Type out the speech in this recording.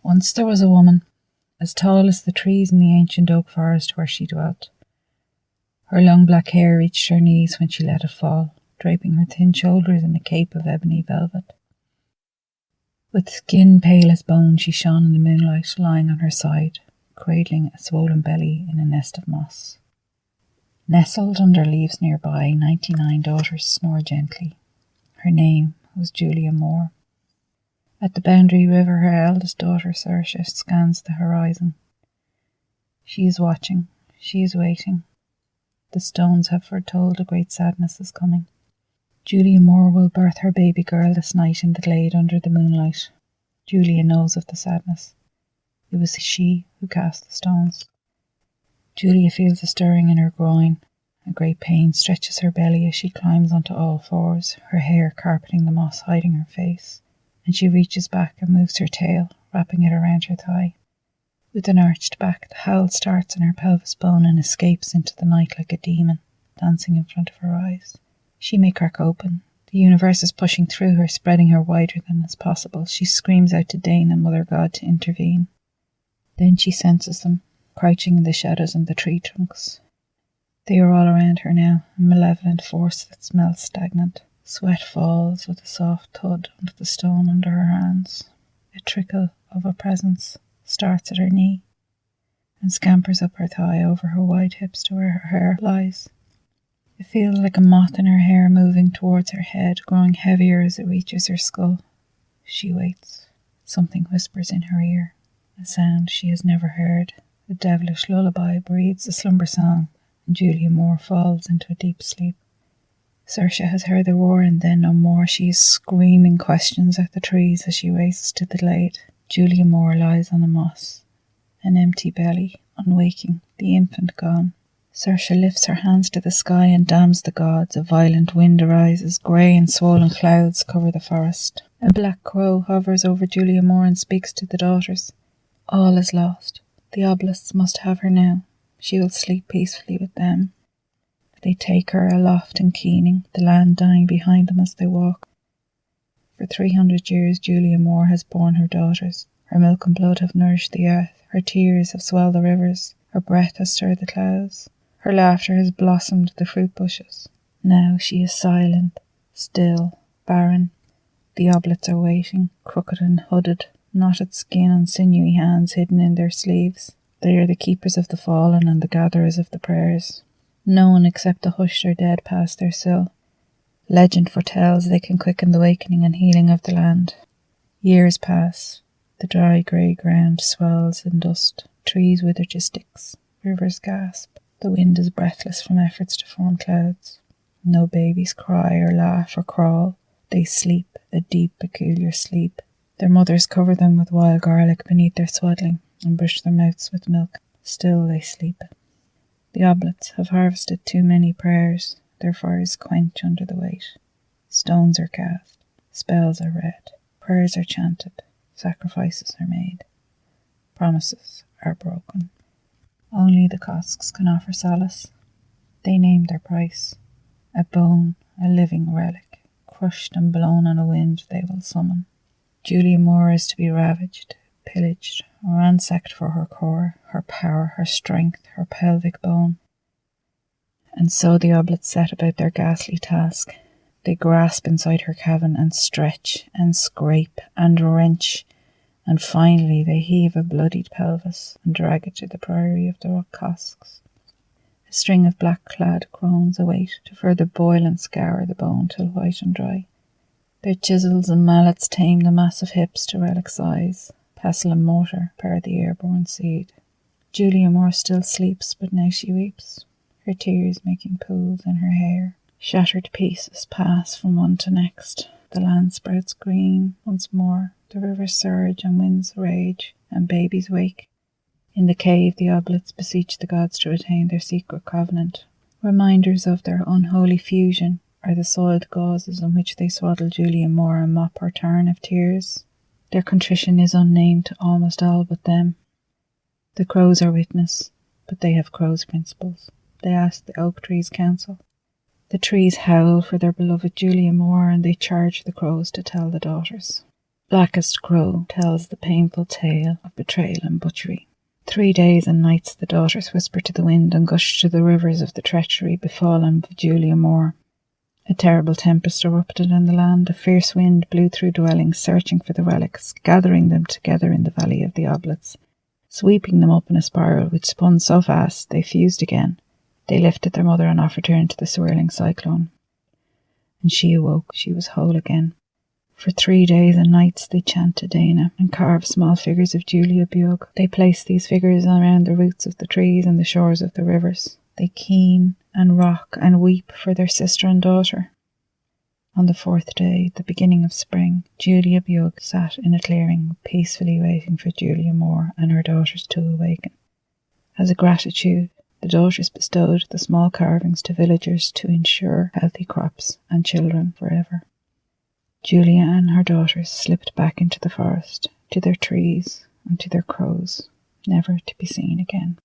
Once there was a woman, as tall as the trees in the ancient oak forest where she dwelt. Her long black hair reached her knees when she let it fall, draping her thin shoulders in a cape of ebony velvet. With skin pale as bone, she shone in the moonlight, lying on her side, cradling a swollen belly in a nest of moss. Nestled under leaves nearby, 99 daughters snore gently. Her name was Julia Mhor. At the Boundary River, her eldest daughter, Saoirse, scans the horizon. She is watching. She is waiting. The stones have foretold a great sadness is coming. Julia Mhor will birth her baby girl this night in the glade under the moonlight. Julia knows of the sadness. It was she who cast the stones. Julia feels a stirring in her groin. A great pain stretches her belly as she climbs onto all fours, her hair carpeting the moss, hiding her face. And she reaches back and moves her tail, wrapping it around her thigh. With an arched back, the howl starts in her pelvis bone and escapes into the night like a demon, dancing in front of her eyes. She may crack open. The universe is pushing through her, spreading her wider than is possible. She screams out to Dane and Mother God to intervene. Then she senses them, crouching in the shadows and the tree trunks. They are all around her now, a malevolent force that smells stagnant. Sweat falls with a soft thud onto the stone under her hands. A trickle of a presence starts at her knee and scampers up her thigh over her wide hips to where her hair lies. It feels like a moth in her hair moving towards her head, growing heavier as it reaches her skull. She waits. Something whispers in her ear, a sound she has never heard. A devilish lullaby breathes a slumber song, and Julia Mhor falls into a deep sleep. Saoirse has heard the roar and then no more. She is screaming questions at the trees as she races to the glade. Julia Mhor lies on the moss, an empty belly, unwaking, the infant gone. Saoirse lifts her hands to the sky and damns the gods. A violent wind arises, grey and swollen clouds cover the forest. A black crow hovers over Julia Mhor and speaks to the daughters. All is lost. The obelisk must have her now. She will sleep peacefully with them. They take her aloft in keening, the land dying behind them as they walk. For 300 years Julia Mhor has borne her daughters. Her milk and blood have nourished the earth. Her tears have swelled the rivers. Her breath has stirred the clouds. Her laughter has blossomed the fruit bushes. Now she is silent, still, barren. The oblets are waiting, crooked and hooded, knotted skin and sinewy hands hidden in their sleeves. They are the keepers of the fallen and the gatherers of the prayers. No one except the hushed or dead pass their sill. Legend foretells they can quicken the wakening and healing of the land. Years pass. The dry grey ground swells in dust. Trees wither to sticks. Rivers gasp. The wind is breathless from efforts to form clouds. No babies cry or laugh or crawl. They sleep, a deep, peculiar sleep. Their mothers cover them with wild garlic beneath their swaddling and brush their mouths with milk. Still they sleep. The oblets have harvested too many prayers. Their fires quench under the weight. Stones are cast. Spells are read. Prayers are chanted. Sacrifices are made. Promises are broken. Only the Cosks can offer solace. They name their price. A bone, a living relic, crushed and blown on a wind they will summon. Julia Mhor is to be ravaged, pillaged, ransacked for her core, her power, her strength, her pelvic bone. And so the oblets set about their ghastly task. They grasp inside her cavern and stretch and scrape and wrench, and finally they heave a bloodied pelvis and drag it to the priory of the Rock Cosks. A string of black-clad crones await to further boil and scour the bone till white and dry. Their chisels and mallets tame the massive hips to relic size. Pestle and mortar pair the airborne seed. Julia Mhor still sleeps, but now she weeps, her tears making pools in her hair. Shattered pieces pass from one to next. The land sprouts green once more. The rivers surge and winds rage, and babies wake. In the cave, the oblets beseech the gods to retain their secret covenant. Reminders of their unholy fusion are the soiled gauzes in which they swaddle Julia Mhor and mop her tarn of tears. Their contrition is unnamed to almost all but them. The crows are witness, but they have crows' principles. They ask the oak trees' counsel. The trees howl for their beloved Julia Mhor, and they charge the crows to tell the daughters. blackest crow tells the painful tale of betrayal and butchery. 3 days and nights the daughters whisper to the wind and gush to the rivers of the treachery befallen of Julia Moore. A terrible tempest erupted in the land. A fierce wind blew through dwellings, searching for the relics, gathering them together in the valley of the Oblats, sweeping them up in a spiral which spun so fast they fused again. They lifted their mother and offered her into the swirling cyclone. And she awoke. She was whole again. For 3 days and nights they chant to Dana and carve small figures of Julia Bug. They place these figures around the roots of the trees and the shores of the rivers. They keen and rock and weep for their sister and daughter. On the 4th day, the beginning of spring, Julia Bug sat in a clearing, peacefully waiting for Julia Moore and her daughters to awaken. As a gratitude, the daughters bestowed the small carvings to villagers to ensure healthy crops and children forever. Julia and her daughters slipped back into the forest, to their trees and to their crows, never to be seen again.